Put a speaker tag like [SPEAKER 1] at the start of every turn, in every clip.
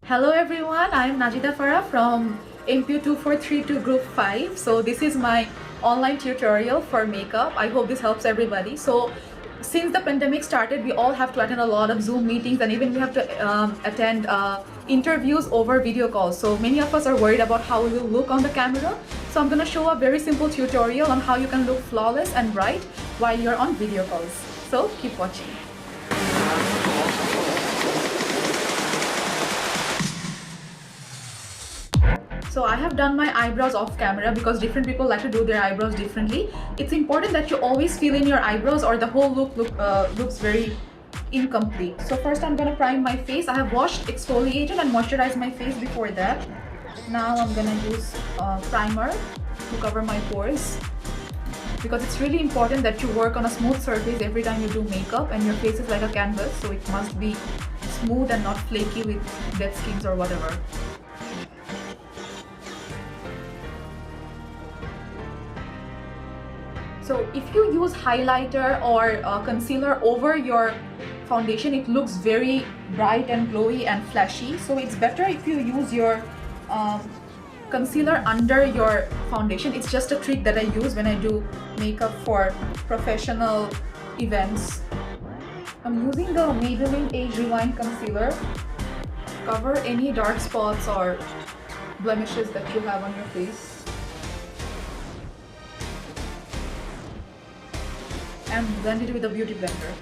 [SPEAKER 1] Hello everyone, I'm Najida Farah from MPU2432 Group 5. So this is my online tutorial for makeup. I hope this helps everybody. So since the pandemic started, we all have to attend a lot of Zoom meetings, and even we have to attend interviews over video calls. So many of us are worried about how we will look on the camera. So I'm going to show a very simple tutorial on how you can look flawless and bright while you're on video calls. So keep watching. So I have done my eyebrows off camera because different people like to do their eyebrows differently. It's important that you always fill in your eyebrows or the whole look looks very incomplete. So first I'm going to prime my face. I have washed, exfoliated and moisturized my face before that. Now I'm going to use primer to cover my pores, because it's really important that you work on a smooth surface every time you do makeup, and your face is like a canvas, so it must be smooth and not flaky with dead skins or whatever. So if you use highlighter or concealer over your foundation, it looks very bright and glowy and flashy. So it's better if you use your concealer under your foundation. It's just a trick that I use when I do makeup for professional events. I'm using the Maybelline Age Rewind Concealer to cover any dark spots or blemishes that you have on your face. And blend it with a beauty blender.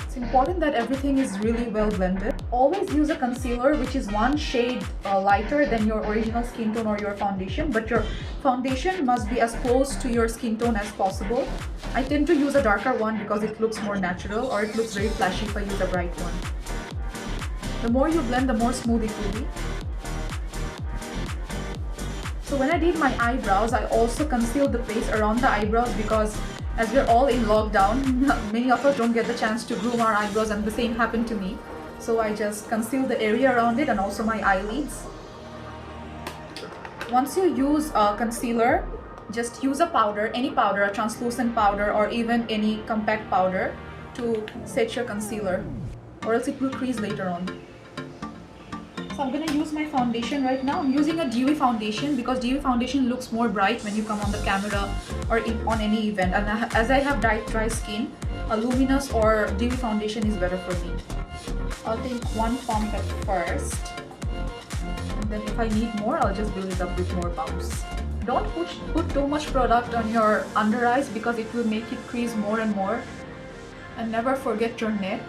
[SPEAKER 1] It's important that everything is really well blended. Always use a concealer which is one shade lighter than your original skin tone or your foundation, but your foundation must be as close to your skin tone as possible. I tend to use a darker one because it looks more natural, or it looks very flashy if I use a bright one. The more you blend, the more smooth it will be. So when I did my eyebrows, I also concealed the face around the eyebrows, because as we're all in lockdown, many of us don't get the chance to groom our eyebrows, and the same happened to me. So I just concealed the area around it and also my eyelids. Once you use concealer, just use a powder, any powder, a translucent powder or even any compact powder to set your concealer, or else it will crease later on. So I'm going to use my foundation right now. I'm using a dewy foundation because dewy foundation looks more bright when you come on the camera or on any event. And as I have dry skin, a luminous or dewy foundation is better for me. I'll take one pump at first, and then if I need more, I'll just build it up with more pumps. Don't put too much product on your under eyes because it will make it crease more and more. And never forget your neck.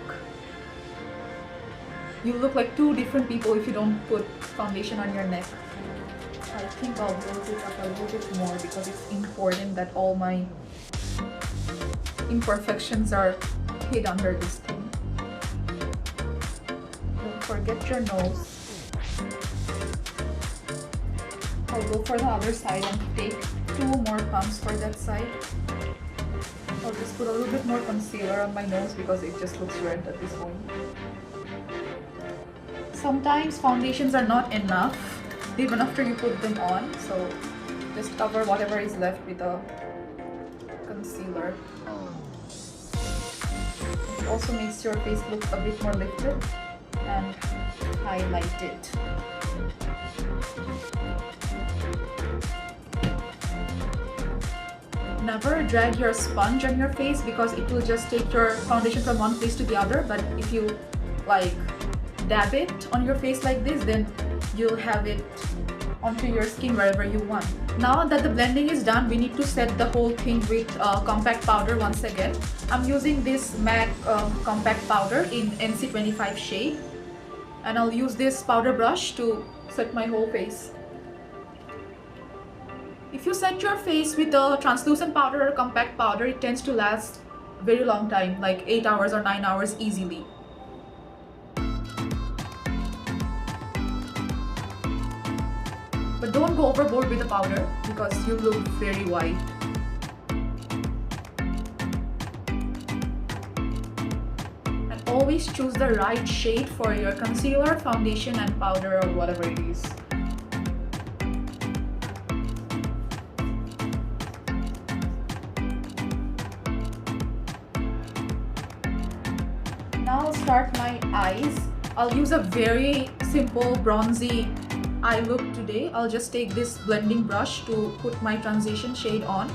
[SPEAKER 1] You look like two different people if you don't put foundation on your neck. I think I'll build it up a little bit more because it's important that all my imperfections are hid under this thing. Don't forget your nose. I'll go for the other side and take two more pumps for that side. I'll just put a little bit more concealer on my nose because it just looks red at this point. Sometimes foundations are not enough even after you put them on, so just cover whatever is left with a concealer. It also makes your face look a bit more lifted and highlighted. Never drag your sponge on your face because it will just take your foundation from one place to the other, but if you like dab it on your face like this, then you'll have it onto your skin wherever you want. Now that the blending is done, we need to set the whole thing with compact powder once again. I'm using this MAC compact powder in NC25 shade, and I'll use this powder brush to set my whole face. If you set your face with a translucent powder or compact powder, it tends to last a very long time, like 8 hours or 9 hours easily. But don't go overboard with the powder because you look very white. And always choose the right shade for your concealer, foundation and powder or whatever it is. Now I'll start my eyes. I'll use a very simple bronzy eye look today. I'll just take this blending brush to put my transition shade on.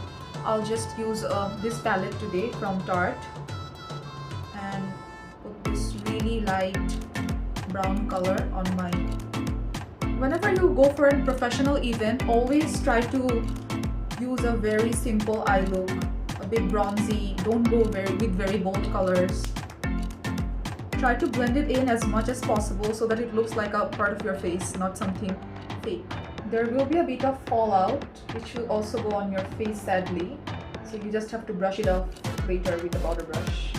[SPEAKER 1] I'll just use this palette today from Tarte and put this really light brown color on my... Whenever you go for a professional event, always try to use a very simple eye look, a bit bronzy. Don't go with very bold colors. Try to blend it in as much as possible so that it looks like a part of your face, not something fake. There will be a bit of fallout, which will also go on your face sadly. So you just have to brush it off later with the powder brush.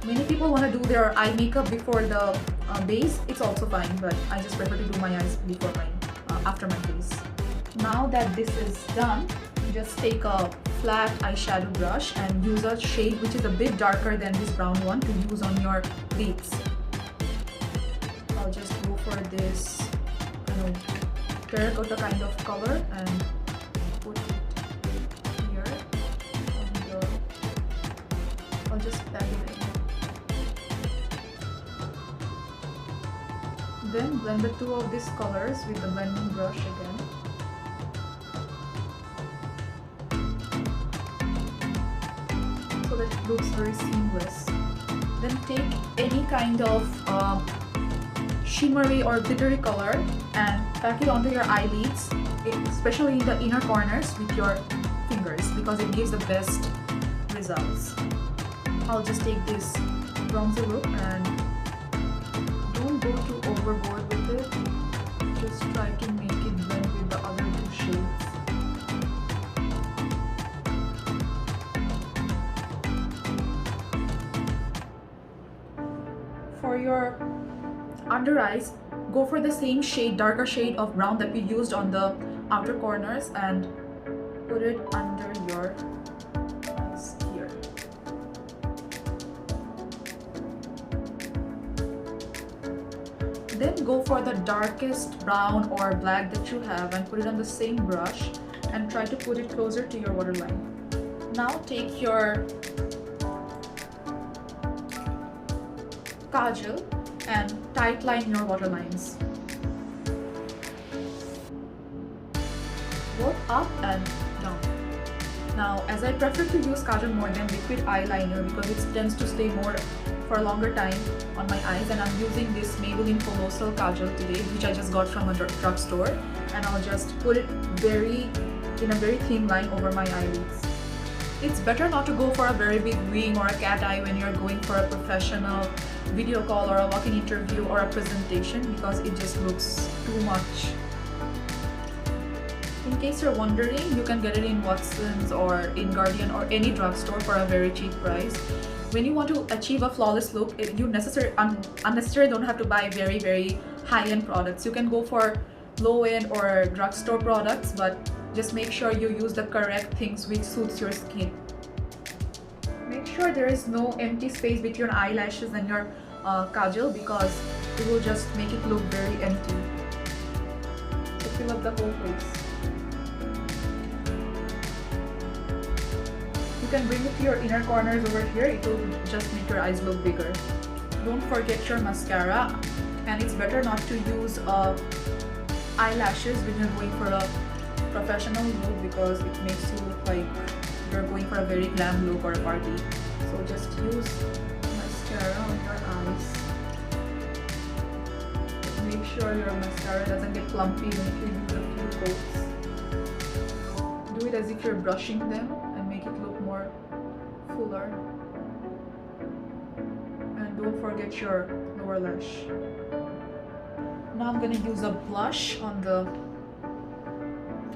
[SPEAKER 1] Many people want to do their eye makeup before the base. It's also fine, but I just prefer to do my eyes before after my face. Now that this is done, just take a flat eyeshadow brush and use a shade which is a bit darker than this brown one to use on your lids. I'll just go for this terracotta kind of color and put it here on your... I'll just pat it in. Then blend the two of these colors with the blending brush again. So that it looks very seamless. Then take any kind of shimmery or glittery color and pack it onto your eyelids, especially in the inner corners with your fingers, because it gives the best results. I'll just take this bronzy look and don't go too overboard with it. Just try to make it blend with the other two shades. For your under eyes, go for the same shade, darker shade of brown that we used on the outer corners and put it under your eyes here. Then go for the darkest brown or black that you have and put it on the same brush and try to put it closer to your waterline. Now take your kajal and tight line your waterlines, both up and down. Now, as I prefer to use kajal more than liquid eyeliner because it tends to stay more for a longer time on my eyes, and I'm using this Maybelline Colossal Kajal today, which I just got from a drugstore, and I'll just put it in a very thin line over my eyelids. It's better not to go for a very big wing or a cat eye when you're going for a professional video call or a walk-in interview or a presentation, because it just looks too much. In case you're wondering, you can get it in Watson's or in Guardian or any drugstore for a very cheap price. When you want to achieve a flawless look, you unnecessarily don't have to buy very high-end products. You can go for low-end or drugstore products, but just make sure you use the correct things which suits your skin. Make sure there is no empty space between your eyelashes and your kajal, because it will just make it look very empty. So fill up the whole place. You can bring it to your inner corners over here. It will just make your eyes look bigger. Don't forget your mascara, and it's better not to use eyelashes when you're going for a professional look, because it makes you look like you're going for a very glam look or a party. So just use mascara on your eyes. Make sure your mascara doesn't get clumpy when you use a few coats. Do it as if you're brushing them and make it look more fuller. And don't forget your lower lash. Now I'm going to use a blush on the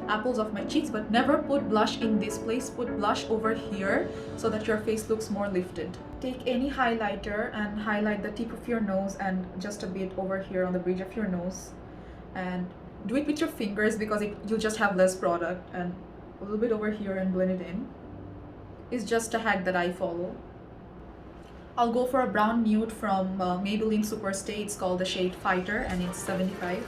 [SPEAKER 1] apples of my cheeks, but never put blush in this place. Put blush over here so that your face looks more lifted. Take any highlighter and highlight the tip of your nose and just a bit over here on the bridge of your nose, and do it with your fingers because you'll just have less product, and a little bit over here and blend it in. It's just a hack that I follow. I'll go for a brown nude from Maybelline Superstay. It's called the shade Fighter and it's 75.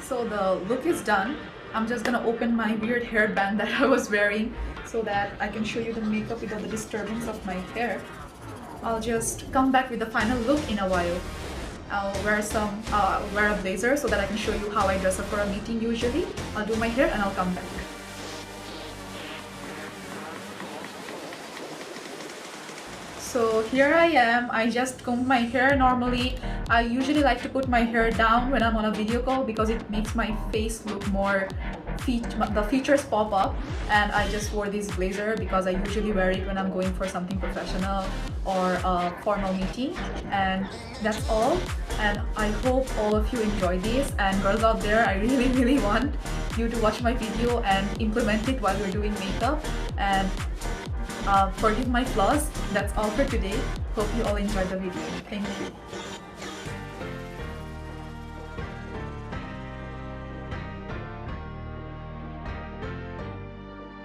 [SPEAKER 1] So the look is done. I'm just gonna open my weird hairband that I was wearing so that I can show you the makeup without the disturbance of my hair. I'll just come back with the final look in a while. I'll wear a blazer so that I can show you how I dress up for a meeting usually. I'll do my hair and I'll come back. So here I am. I just combed my hair. Normally, I usually like to put my hair down when I'm on a video call because it makes my face look more, the features pop up. And I just wore this blazer because I usually wear it when I'm going for something professional or a formal meeting. And that's all. And I hope all of you enjoy this. And girls out there, I really want you to watch my video and implement it while you're doing makeup. And forgive my flaws. That's all for today. Hope you all enjoyed the video. Thank you.